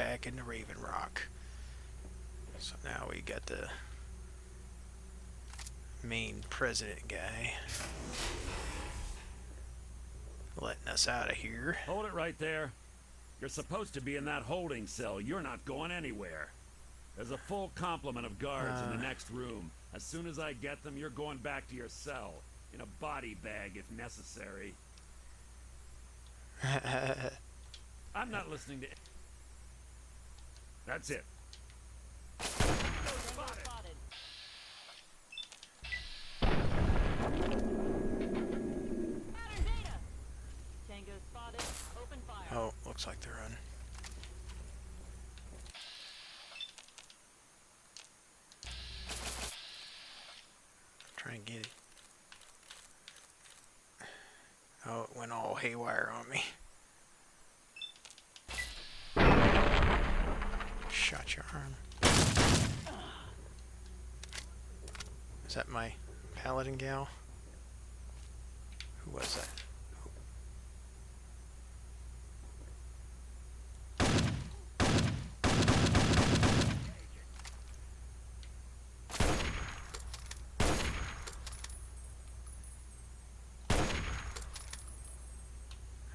back into Raven Rock. So now we got the main president guy letting us out of here. Hold it right there. You're supposed to be in that holding cell. You're not going anywhere. There's a full complement of guards in the next room. As soon as I get them, you're going back to your cell. In a body bag if necessary. I'm not listening to... That's it. Spotted. Pattern data. Tango spotted. Open fire. Oh, looks like they're on. Try and get it. Oh, it went all haywire on me. Shot your arm. Is that my paladin gal? Who was that?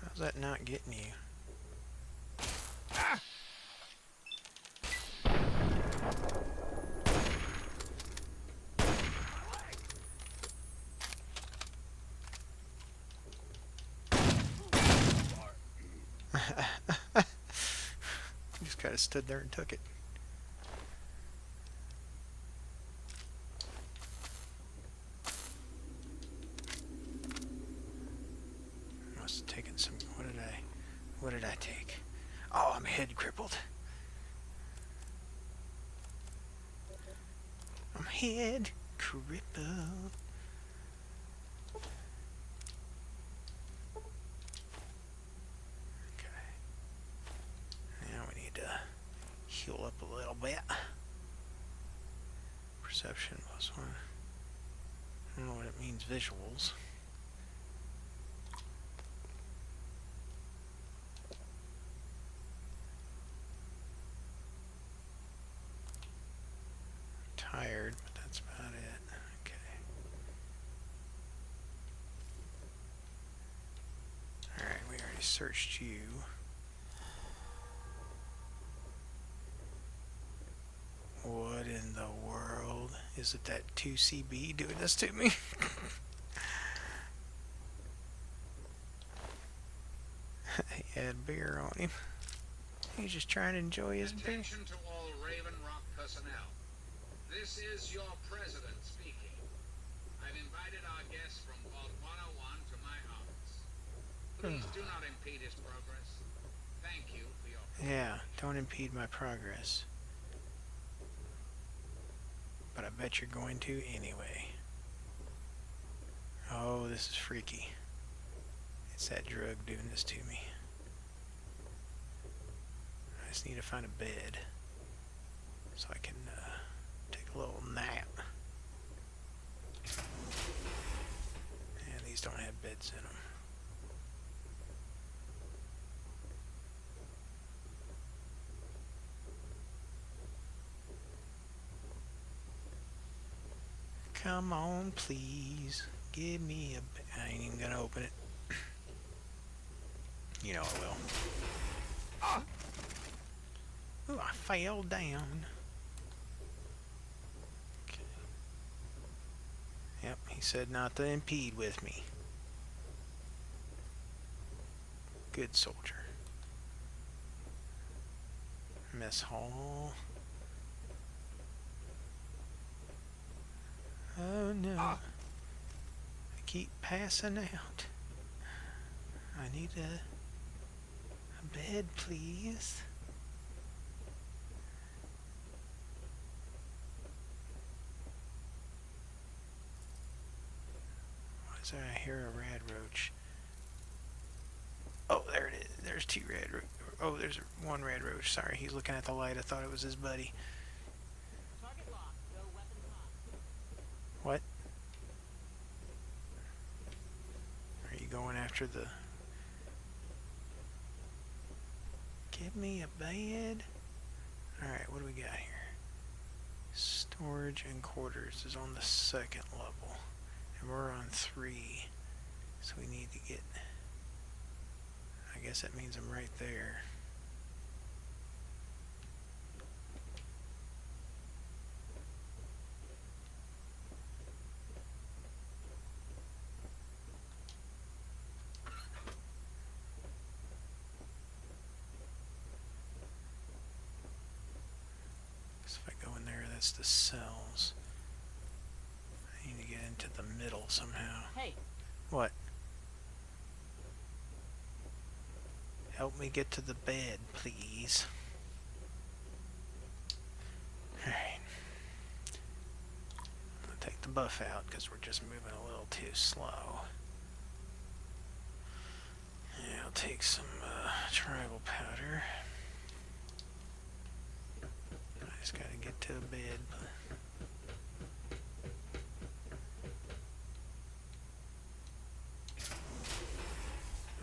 How's that not getting you? Ah! Just kind of stood there and took it. Must have taken some. What did I take? Oh, I'm head crippled. I'm head crippled. Okay. Now we need to heal up a little bit. Perception +1. I don't know what it means, visuals. Tired, but that's about it. Okay. Alright, we already searched you. What in the world? Is it that 2CB doing this to me? He had beer on him. He's just trying to enjoy his beer. Attention to all Raven Rock personnel. This is your president speaking. I've invited our guest from Vault 101 to my office. Please do not impede his progress. Thank you for your... Yeah, don't impede my progress. But I bet you're going to anyway. Oh, this is freaky. It's that drug doing this to me. I just need to find a bed so I can take a little nap. And these don't have beds in them. Come on, please. Give me a bed. I ain't even gonna open it. You know I will. Ah! Ooh, I fell down. Okay. Yep, he said not to impede with me. Good soldier. Mess hall. Oh no. I keep passing out. I need a bed, please. What is there? I hear a rad roach. Oh, there it is. There's two rad roach. Oh, there's one rad roach. Sorry, he's looking at the light. I thought it was his buddy. Target locked. Go weapons hot. What? Are you going after the... Give me a bed? Alright, what do we got here? Storage and quarters is on the 2nd level. And we're on 3. So we need to get... I guess that means I'm right there. So if I go in there, that's the cells. I need to get into the middle somehow. Hey, What? Help me get to the bed, please. Alright. I'm gonna take the buff out because we're just moving a little too slow. Yeah, I'll take some tribal powder. I just gotta get to the bed.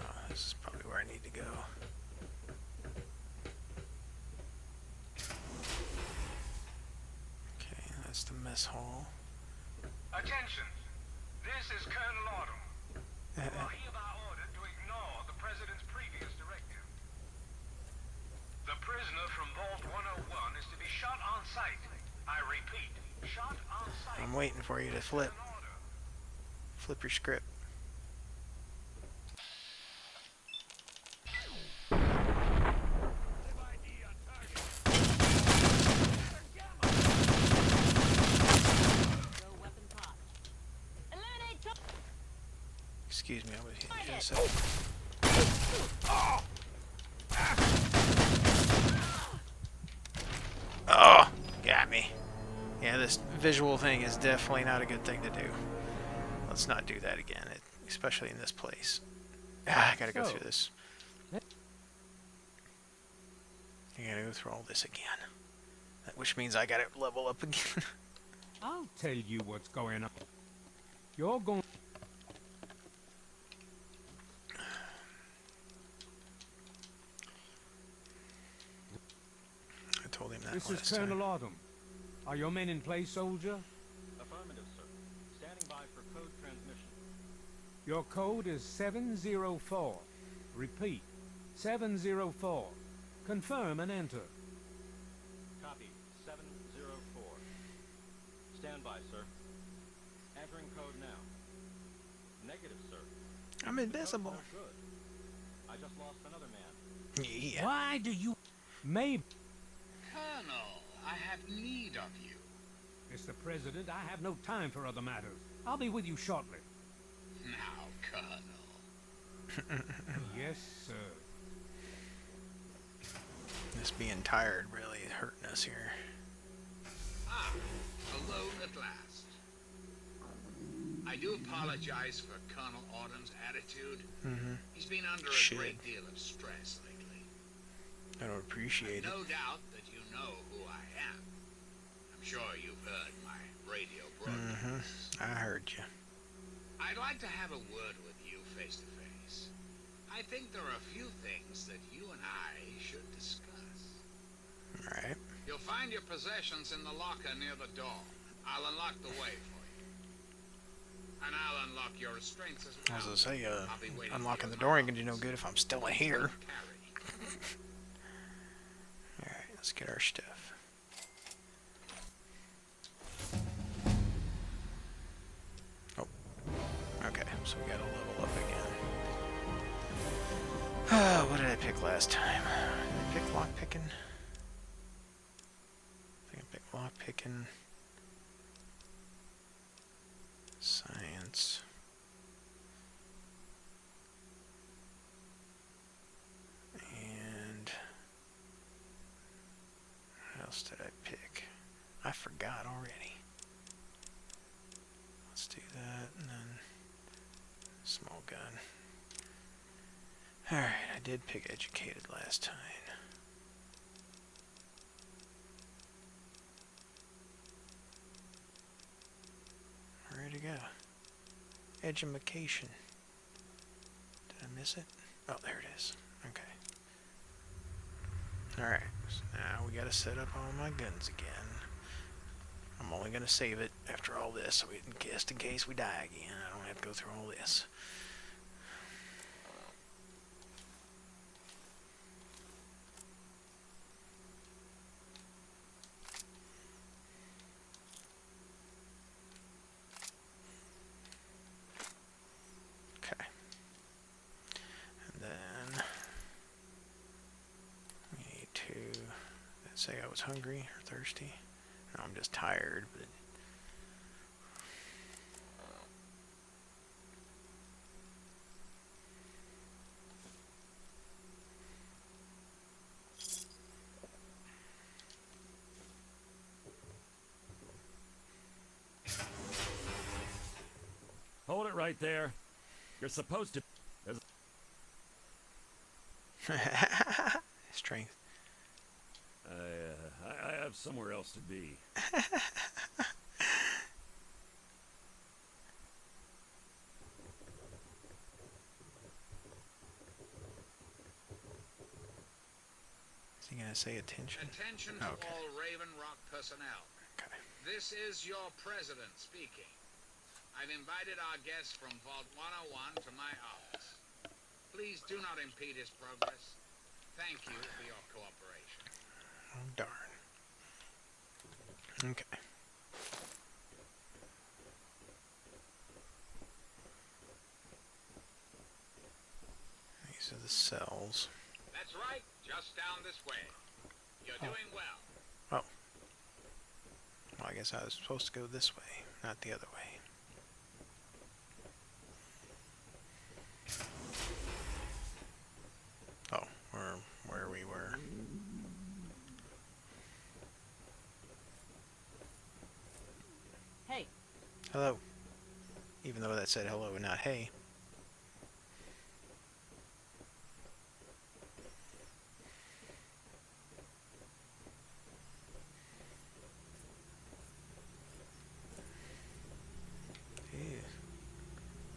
Oh, this is probably where I need to go. Okay, that's the mess hall. Attention! This is Colonel Autumn. You are hereby ordered to ignore the President's previous directive. The prisoner from Vault 101 is to be shot on sight. I repeat, shot on sight. I'm waiting for you to flip. An order. Flip your script. go weapons hot. Eliminate top. Excuse me, I was hitting this up. Oh, got me. Yeah, this visual thing is definitely not a good thing to do. Let's not do that again, especially in this place. I gotta go through this. I gotta go through all this again. Which means I gotta level up again. I'll tell you what's going on. You're going... I told him that This last is time. Colonel Autumn. Are your men in place, soldier? Affirmative, sir. Standing by for code transmission. Your code is 704. Repeat, 704. Confirm and enter. Copy. 704. Stand by, sir. Entering code now. Negative, sir. I'm invisible. Code's no good. I just lost another man. Yeah. Why do you... Maybe... Colonel, I have need of you. Mr. President, I have no time for other matters. I'll be with you shortly. Now, Colonel. Yes, sir. This being tired really hurting us here. Ah, alone at last. I do apologize for Colonel Autumn's attitude. Mm-hmm. He's been under a Should. great deal of stress lately. I don't appreciate it. No doubt that you know who I am. I'm sure you've heard my radio broadcasts. I heard you. I'd like to have a word with you face to face. I think there are a few things that you and I should discuss. Alright. You'll find your possessions in the locker near the door. I'll unlock the way for you. And I'll unlock your restraints as well. As I say, I'll be waiting unlocking for the you door in ain't my gonna do no office. good if I'm still in here. Carry. Alright, let's get our stuff. Oh. Okay, so we gotta level up again. What did I pick last time? Did I pick lock picking? I think I picked lock picking. Science. And what else did I pick? I forgot already. Let's do that and then small gun. Alright, I did pick educated last time. Where'd it go? Edumacation. Did I miss it? Oh, there it is. Okay. Alright, so now we we gotta set up all my guns again. I'm only gonna save it after all this, so just in case we die again, I don't have to go through all this. Okay. And then we need to say I was hungry or thirsty. No, I'm just tired, but Hold it right there. You're supposed to. There's strength. I have somewhere else to be. Is he gonna say attention? Attention to Okay. all Raven Rock personnel. Okay. This is your president speaking. I've invited our guest from Vault 101 to my office. Please do not impede his progress. Thank you for your cooperation. Oh, darn. Okay. These are the cells. That's right, just down this way. You're doing well. Oh. Well, I guess I was supposed to go this way, not the other way. Oh, we're where we were. Hey, Hello. Even though that said hello and not hey. Ew.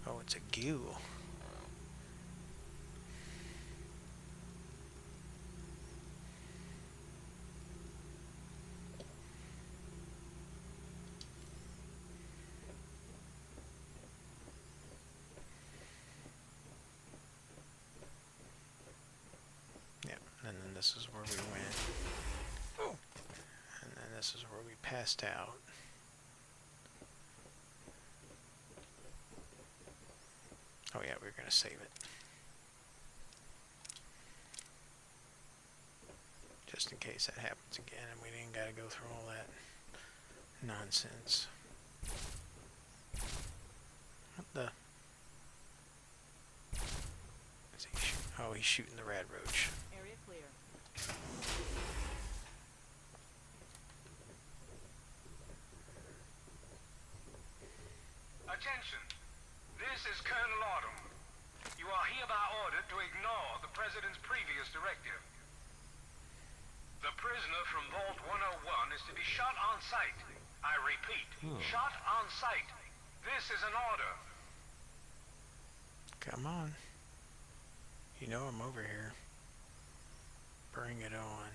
Oh, it's a ghoul. Yep, and then this is where we went. Oh. And then this is where we passed out. Oh yeah, we were gonna save it. Just in case that happens again and we didn't gotta go through all that nonsense. What the? Is he shoot? Oh, he's shooting the rad roach. area clear. Attention. This is Colonel Autumn. You are hereby ordered to ignore the President's previous directive. The prisoner from Vault 101 is to be shot on sight. I repeat, shot on sight. This is an order. Come on. You know I'm over here. Bring it on.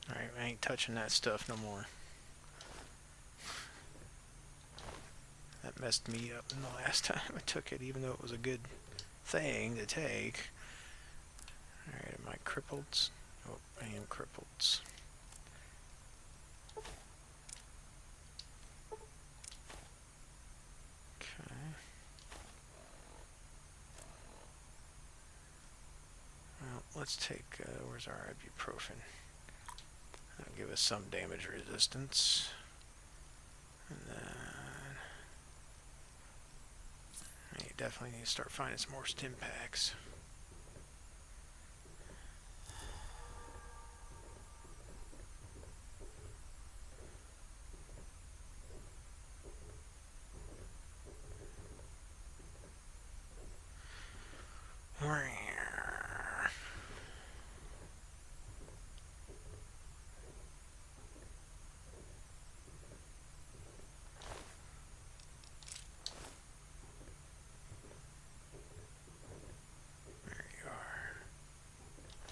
Alright, I ain't touching that stuff no more. That messed me up in the last time I took it, even though it was a good thing to take. Alright, am I crippled? Oh, I am crippled. Okay. Well, let's take, where's our ibuprofen? That'll give us some damage resistance. And then definitely need to start finding some more stim packs.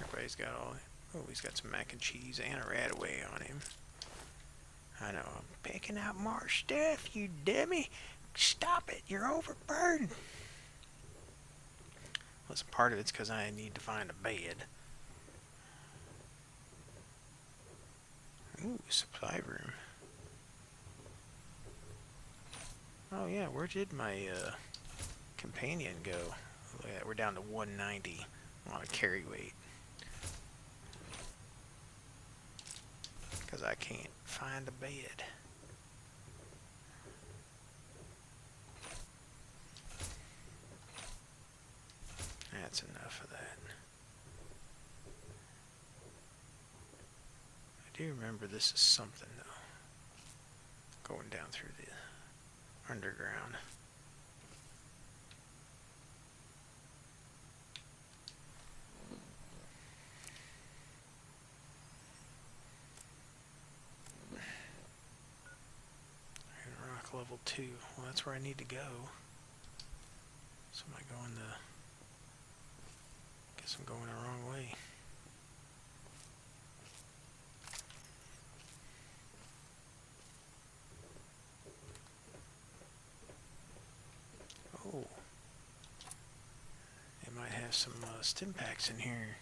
Everybody's got all. Oh, he's got some mac and cheese and a Radaway on him. I know. I'm picking out more stuff, you dummy. Stop it. You're overburdened. Listen, part of it's because I need to find a bed. Ooh, supply room. Oh yeah, where did my companion go? Look at that, we're down to 190 on a carry weight. Because I can't find a bed. That's enough of that. I do remember this is something though. Going down through the underground. Rock level 2. Well, that's where I need to go. So am I going the... Guess I'm going the wrong way. Oh. They might have some stim packs in here.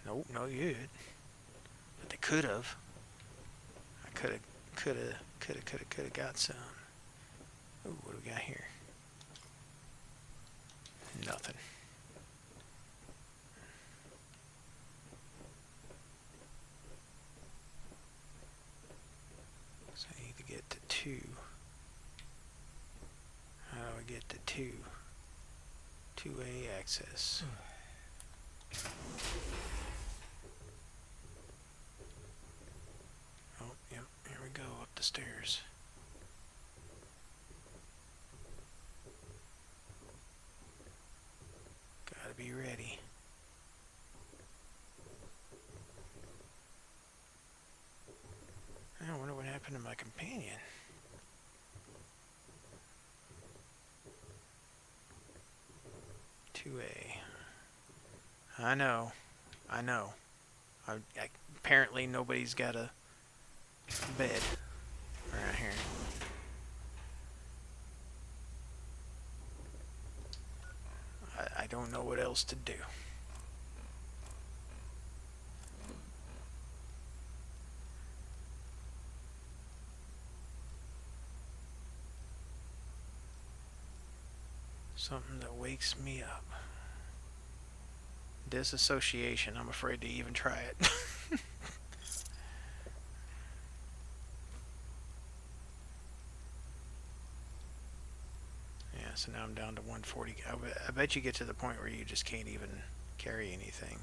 Nope, no good. But they could have. I could have got some. Oh, what do we got here? Nothing. So I need to get to 2. How do I get to 2? 2A access. Oh, yep, here we go, up the stairs. Gotta be ready. I wonder what happened to my companion. I know. Apparently nobody's got a bed around here. I don't know what else to do. Something that wakes me up. Disassociation. I'm afraid to even try it. Yeah, so now I'm down to 140. I bet you get to the point where you just can't even carry anything.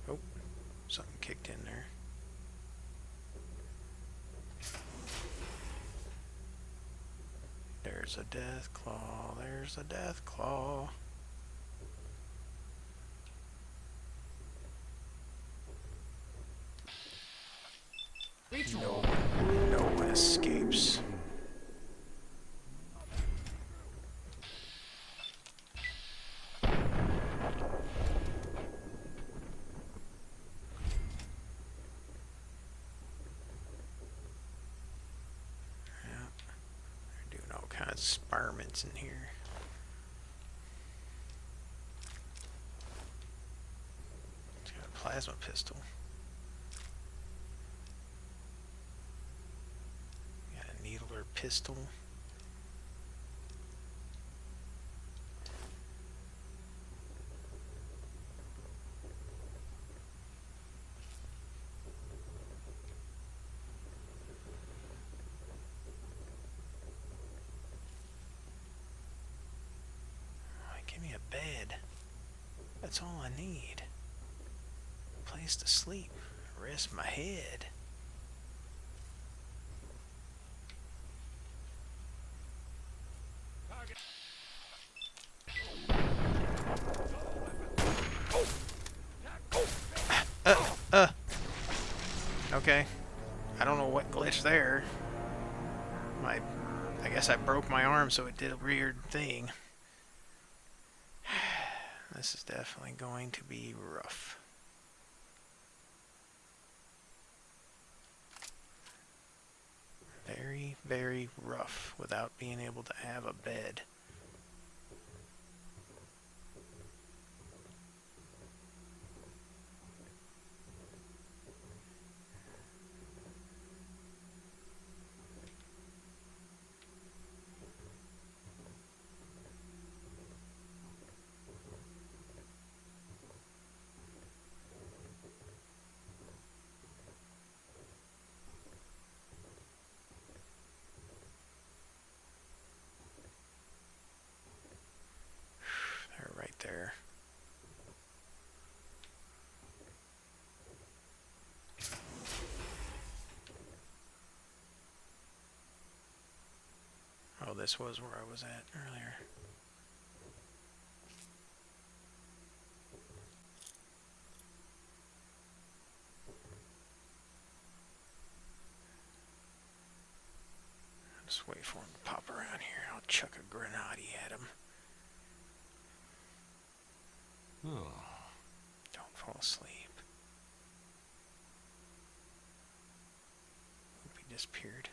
Oh, something kicked in there. There's a death claw. There's a death claw. No one escapes. Experiments in here. It's got a plasma pistol. Got a needler pistol. bed. That's all I need. A place to sleep. Rest my head. Okay. I don't know what glitched there. I guess I broke my arm, so it did a weird thing. This is definitely going to be rough. Very, very rough without being able to have a bed. They're right there. Oh, this was where I was at earlier. Just wait for him to pop around here. I'll chuck a grenade at him. Don't fall asleep. Hope he disappeared.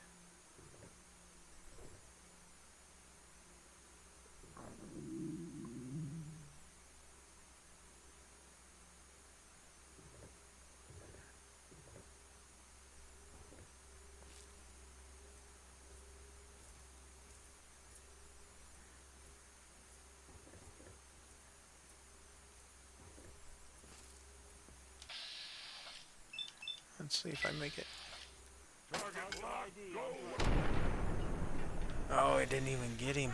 Let's see if I make it. Oh, it didn't even get him.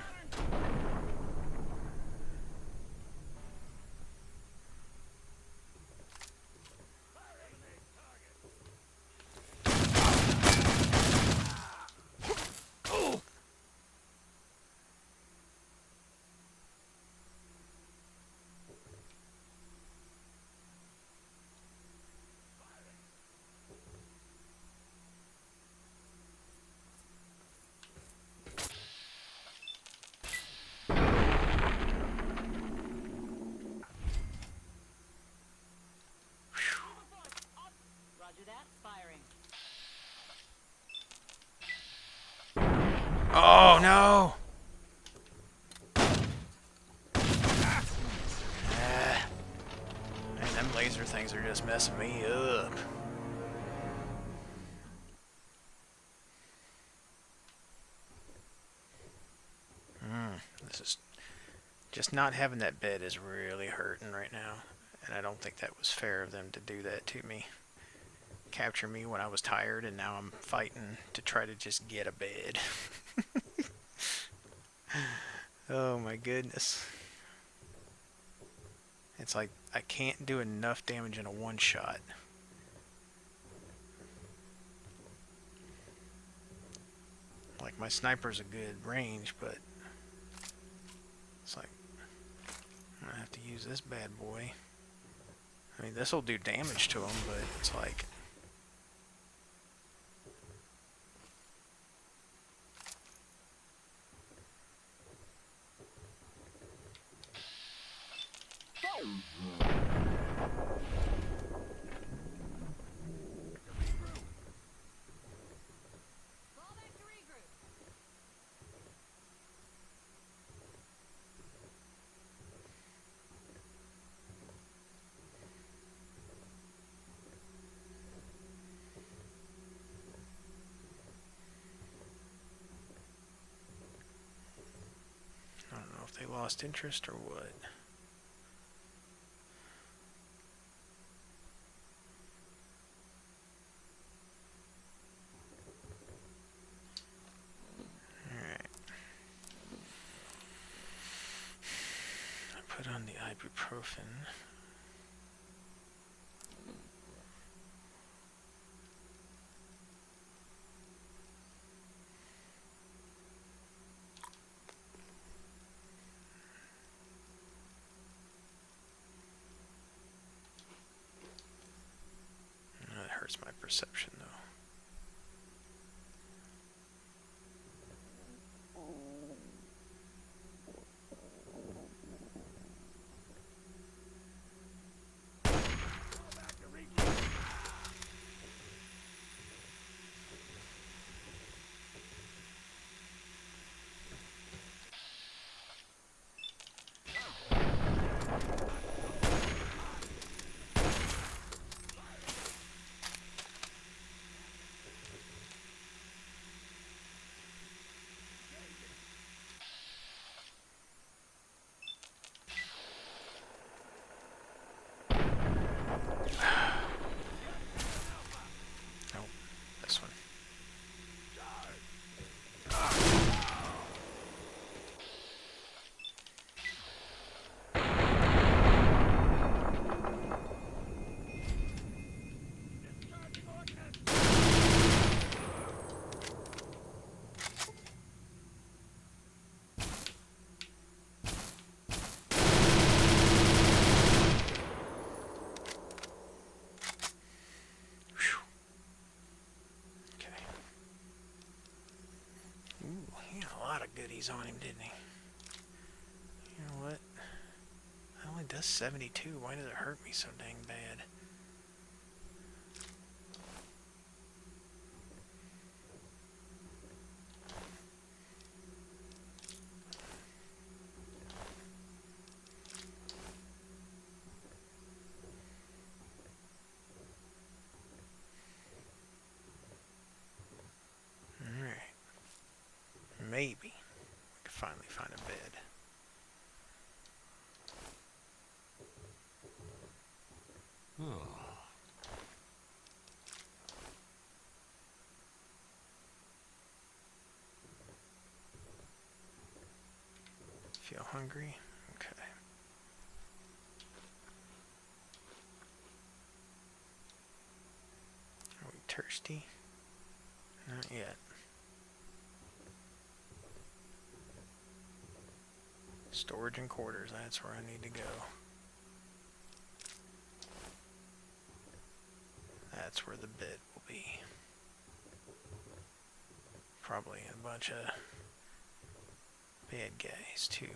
Roger that. Firing. Oh no! Man, them laser things are just messing me up. This is just not having that bed is really hurting right now, and I don't think that was fair of them to do that to me. Capture me when I was tired, and now I'm fighting to try to just get a bed. Oh my goodness. It's like I can't do enough damage in a one shot. Like my sniper's a good range, but it's like I'm gonna have to use this bad boy. I mean, this will do damage to him, but it's like Fall back to regroup. I don't know if they lost interest or what. Alright. I put Put on the ibuprofen. That hurts my perception, though. Nope, this one. Phew. Okay. Ooh, he had a lot of goodies on him, didn't he? You know what? It only does 72. Why does it hurt me so dang bad? Alright. Maybe we can finally find a bed. Feel hungry? Okay. Are we thirsty? Not yet. Storage and quarters, that's where I need to go. That's where the bed will be. Probably a bunch of bad guys too.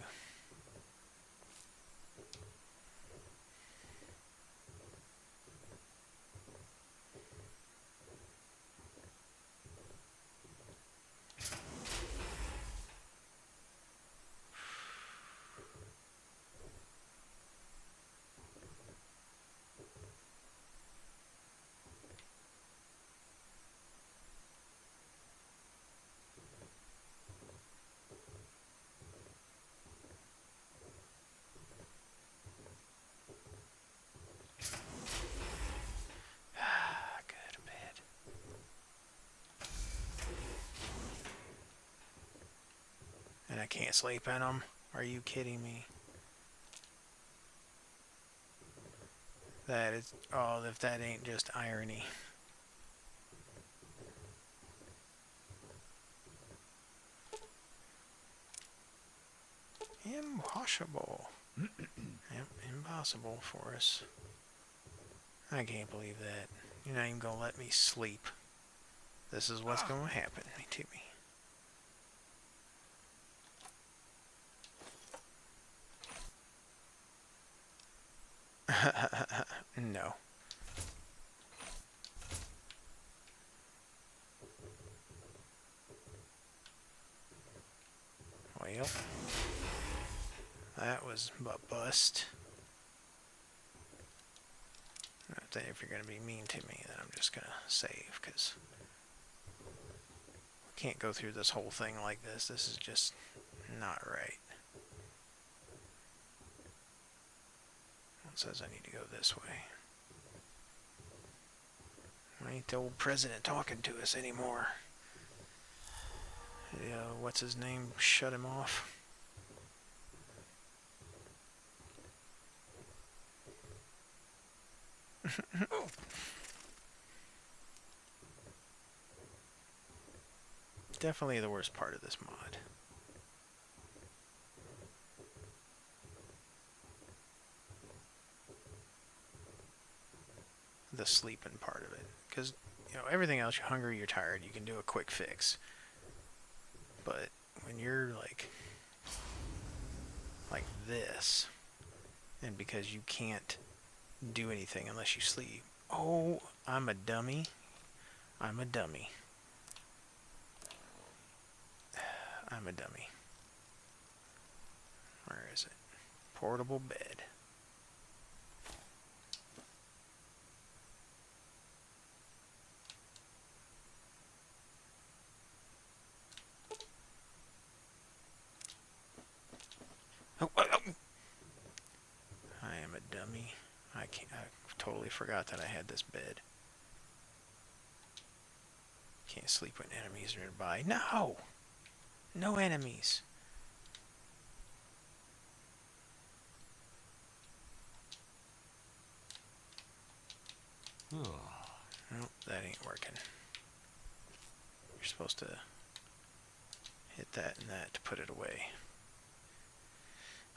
Good bed. And I can't sleep in them? Are you kidding me? That is, oh, if that ain't just irony. Impossible. Yep, impossible for us. I can't believe that. You're not even gonna let me sleep. This is what's gonna happen to me. No. Well, that was a bust. If you're going to be mean to me, then I'm just going to save, because we can't go through this whole thing like this. This is just not right. It says I need to go this way. Why ain't the old president talking to us anymore? What's his name? Shut him off. Definitely the worst part of this mod. The sleeping part of it. Because, you know, everything else, you're hungry, you're tired, you can do a quick fix. But when you're like this, and because you can't do anything unless you sleep. Oh, I'm a dummy. I'm a dummy. I'm a dummy. Where is it? Portable bed. Oh, oh, oh. I am a dummy. I totally forgot that I had this bed. Can't sleep when enemies are nearby. No! No enemies. Oh. Nope, that ain't working. You're supposed to hit that and that to put it away.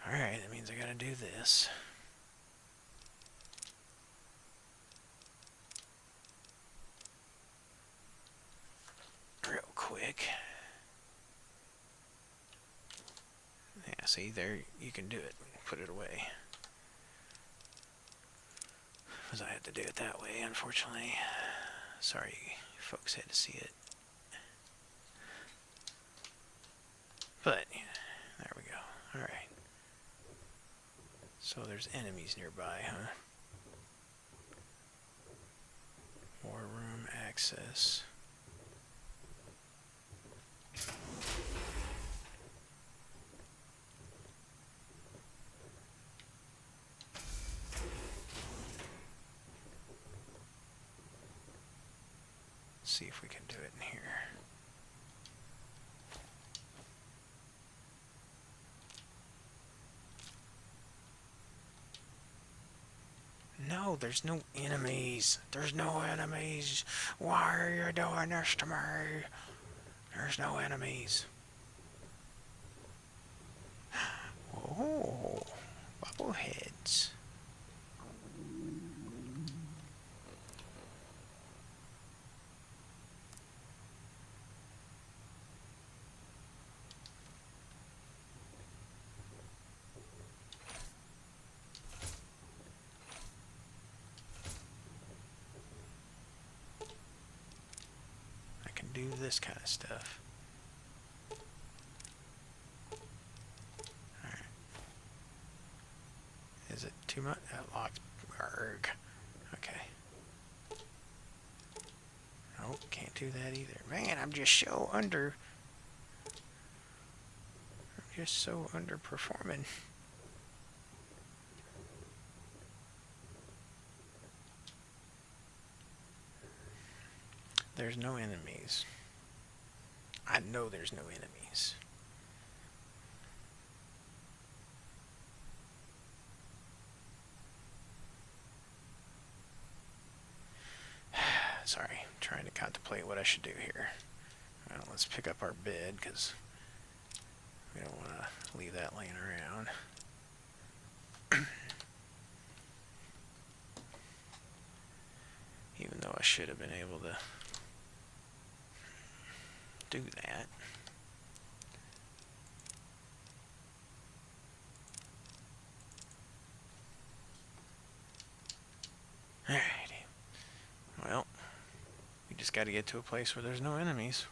Alright, that means I gotta do this. Real quick. Yeah, see, there, you can do it. Put it away. Because I had to do it that way, unfortunately. Sorry, folks had to see it. But, yeah, there we go. Alright. So there's enemies nearby, huh? War room access. See if we can do it in here. No, there's no enemies. There's no enemies. Why are you doing this to me? There's no enemies. Oh, bobbleheads. Do this kind of stuff. Alright. Is it too much? That locked. Arg. Okay. Nope, can't do that either. Man, I'm just so underperforming. There's no enemies. I know there's no enemies. Sorry, I'm trying to contemplate what I should do here. Well, let's pick up our bed, because we don't want to leave that laying around. Even though I should have been able to do that. Alrighty. Well, we just got to get to a place where there's no enemies.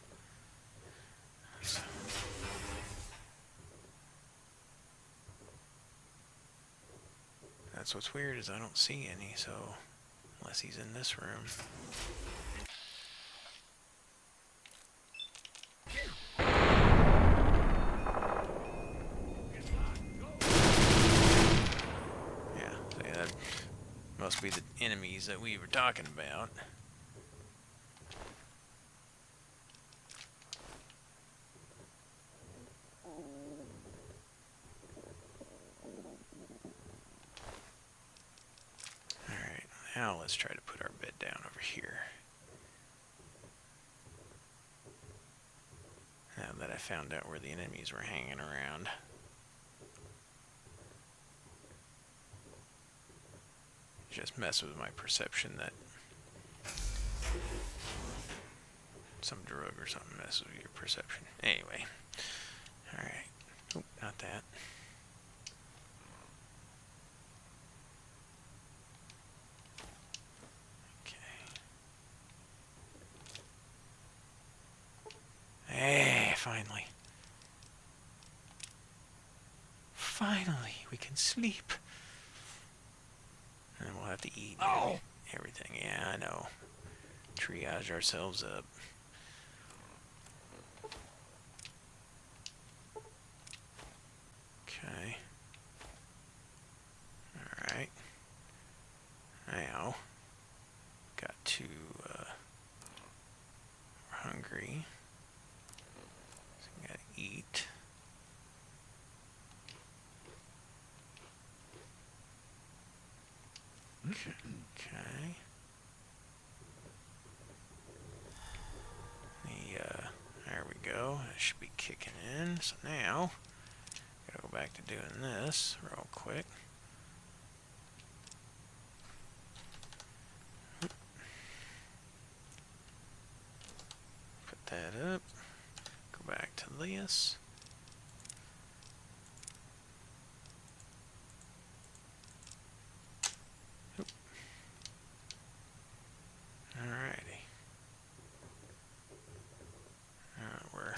So. That's what's weird is I don't see any, so unless he's in this room. Must be the enemies that we were talking about. Alright, Now let's try to put our bed down over here. Now that I found out where the enemies were hanging around. Just mess with my perception that some drug or something messes with your perception. Anyway. Alright. Oh, not that. Hey, finally. Finally, we can sleep. And we'll have to eat everything. Yeah, I know. Triage ourselves up. Okay. Alright. Now, got to, we're hungry. So we gotta eat. Okay. There we go. That should be kicking in. So now, gotta go back to doing this real quick. Put that up. Go back to this. Alrighty. We're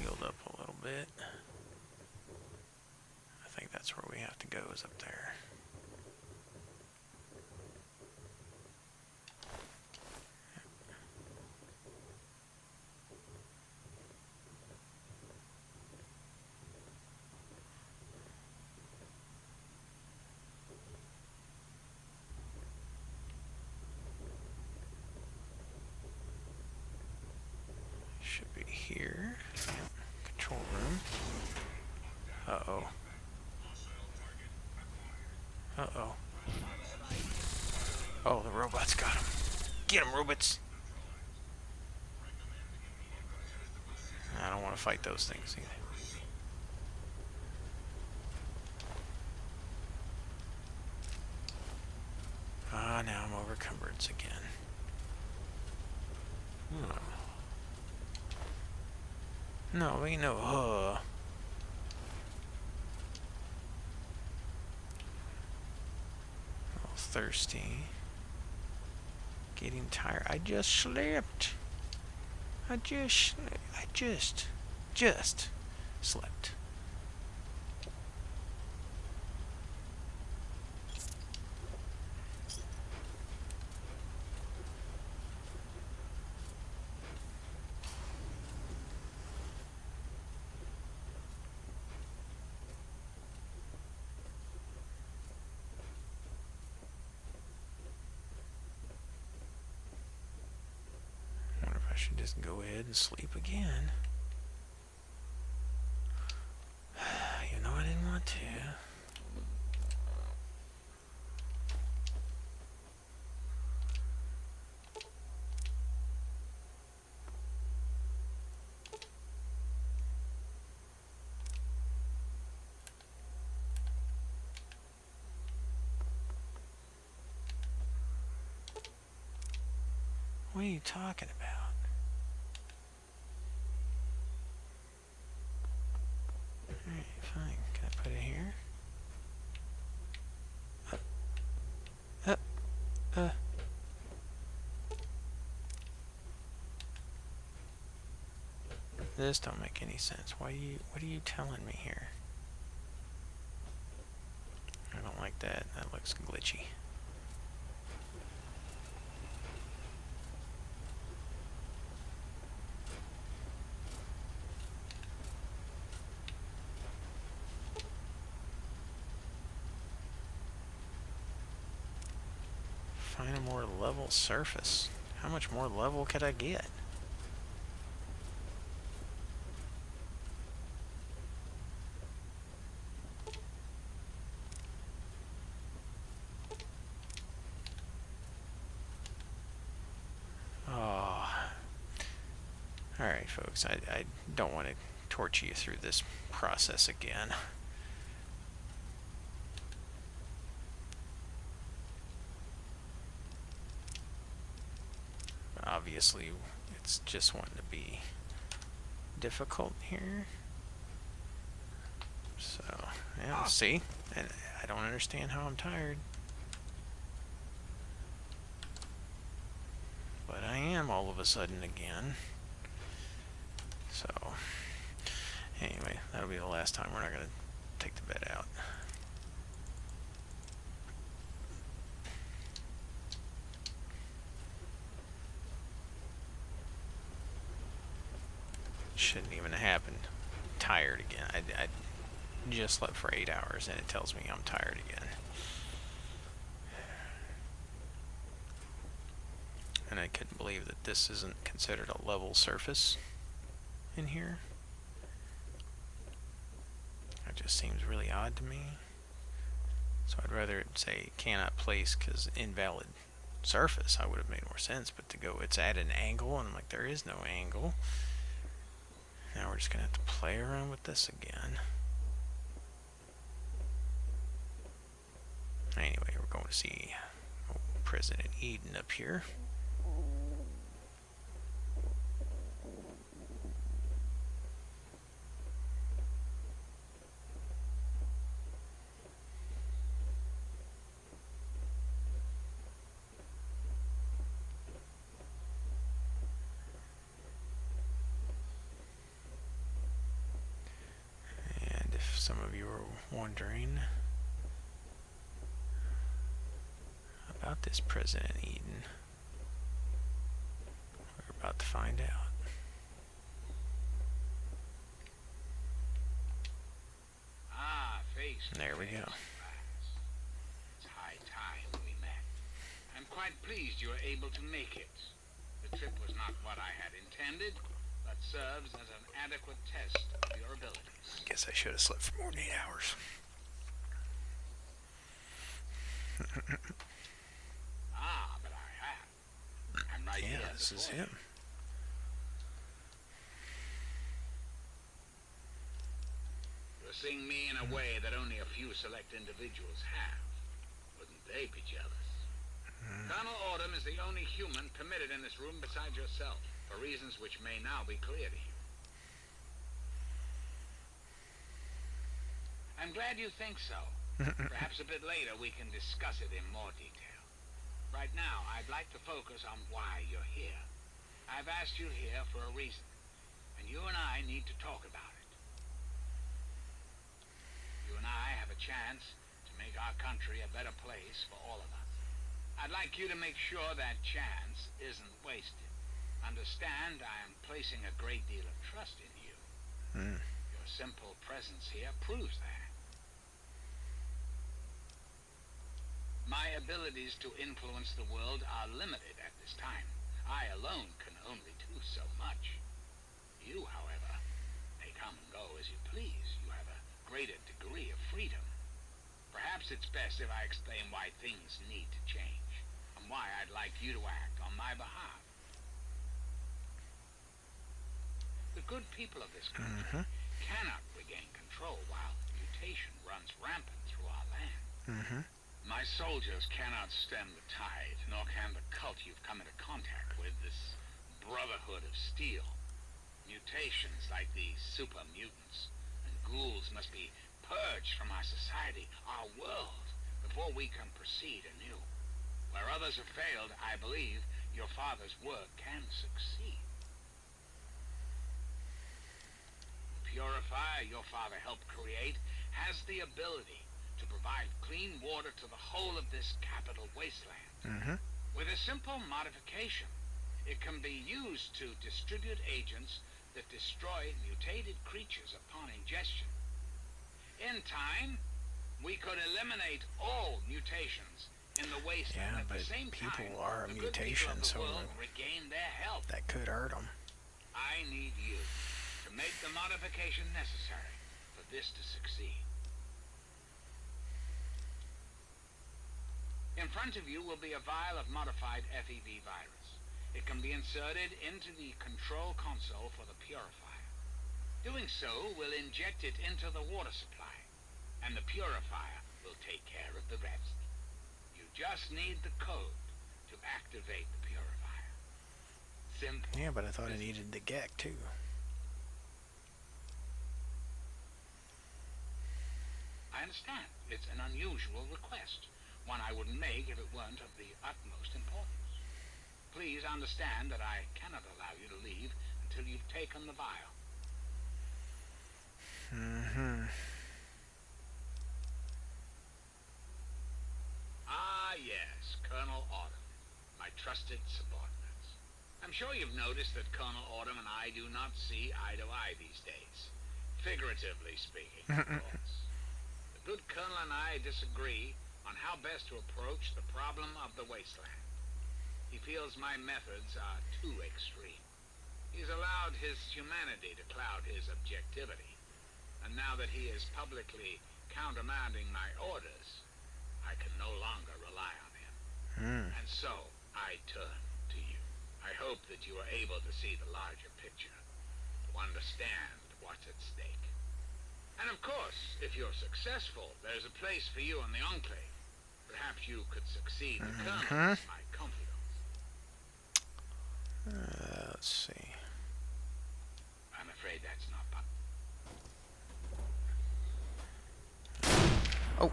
healed up a little bit. I think that's where we have to go, is up there. Should be here. Control room. Uh-oh. Uh-oh. Oh, the robots got him. Get him, robots! I don't want to fight those things either. Ah, now I'm over cumbrance again. No, we know. A little thirsty. Getting tired. I just slept. I just slept. I should just go ahead and sleep again. You know I didn't want to. What are you talking about? Alright, fine. Can I put it here? This don't make any sense. What are you telling me here? I don't like that. That looks glitchy. Find a more level surface. How much more level could I get? Alright, folks, I don't want to torture you through this process again. But obviously, it's just wanting to be difficult here. So, yeah, see? And I don't understand how I'm tired. But I am all of a sudden again. So, anyway, that'll be the last time we're not going to take the bed out. Shouldn't even have happened. Tired again. I just slept for 8 hours and it tells me I'm tired again. And I couldn't believe that this isn't considered a level surface in here. That just seems really odd to me. So I'd rather it say cannot place because invalid surface. I would have made more sense, but to go it's at an angle and I'm like there is no angle. Now we're just gonna have to play around with this again. Anyway, we're going to see President Eden up here. And if some of you are wondering about this President Eden, we're about to find out. Face to There we face, go. lads. It's high time we met. I'm quite pleased you were able to make it. The trip was not what I had intended, but serves as an adequate test of your abilities. I guess I should have slept for more than 8 hours. But I have. I'm right here. Yeah, this is before you. him. You're seeing me in a way that only a few select individuals have. Wouldn't they be jealous? Colonel Autumn is the only human permitted in this room besides yourself, for reasons which may now be clear to you. I'm glad you think so. Perhaps a bit later we can discuss it in more detail. Right now, I'd like to focus on why you're here. I've asked you here for a reason, and you and I need to talk about it. You and I have a chance to make our country a better place for all of us. I'd like you to make sure that chance isn't wasted. Understand, I am placing a great deal of trust in you. Your simple presence here proves that. My abilities to influence the world are limited at this time. I alone can only do so much. You, however, may come and go as you please. You have a greater degree of freedom. Perhaps it's best if I explain why things need to change, and why I'd like you to act on my behalf. The good people of this country cannot regain control while mutation runs rampant through our land. My soldiers cannot stem the tide, nor can the cult you've come into contact with, this Brotherhood of Steel. Mutations like the super mutants and ghouls must be purged from our society, our world, before we can proceed anew. Where others have failed, I believe your father's work can succeed. The purifier your father helped create has the ability to provide clean water to the whole of this capital wasteland. With a simple modification, it can be used to distribute agents that destroy mutated creatures upon ingestion. In time, we could eliminate all mutations in the wasteland. Yeah, at but the same people time, are a the good mutation, people of the so world regain their health. that could hurt them. I need you to make the modification necessary for this to succeed. In front of you will be a vial of modified FEV virus. It can be inserted into the control console for the purifier. Doing so will inject it into the water supply, and the purifier will take care of the rest. You just need the code to activate the purifier. Simple. Yeah, but I thought I needed the GEC too. I understand. It's an unusual request. One I wouldn't make if it weren't of the utmost importance. Please understand that I cannot allow you to leave until you've taken the vial. Ah, yes, Colonel Autumn, my trusted subordinates. I'm sure you've noticed that Colonel Autumn and I do not see eye to eye these days. Figuratively speaking, of course. The good Colonel and I disagree on how best to approach the problem of the wasteland. He feels my methods are too extreme. He's allowed his humanity to cloud his objectivity. And now that he is publicly countermanding my orders, I can no longer rely on him. And so, I turn to you. I hope that you are able to see the larger picture, to understand what's at stake. And of course, if you're successful, there's a place for you in the Enclave. Perhaps you could succeed the Colonel as my confidant. Let's see. I'm afraid that's not possible. Oh,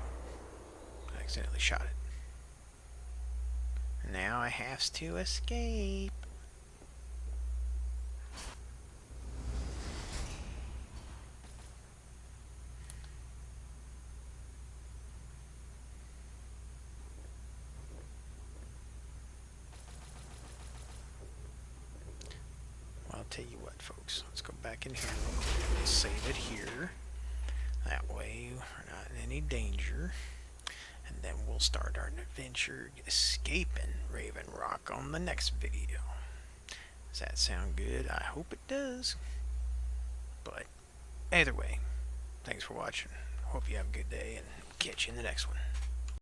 I accidentally shot it. Now I have to escape. Well, I'll tell you what, folks. Let's go back in here. We'll save it here. That way we're not in any danger. And then we'll start our adventure escaping Raven Rock on the next video. Does that sound good? I hope it does. But either way, thanks for watching. Hope you have a good day and catch you in the next one.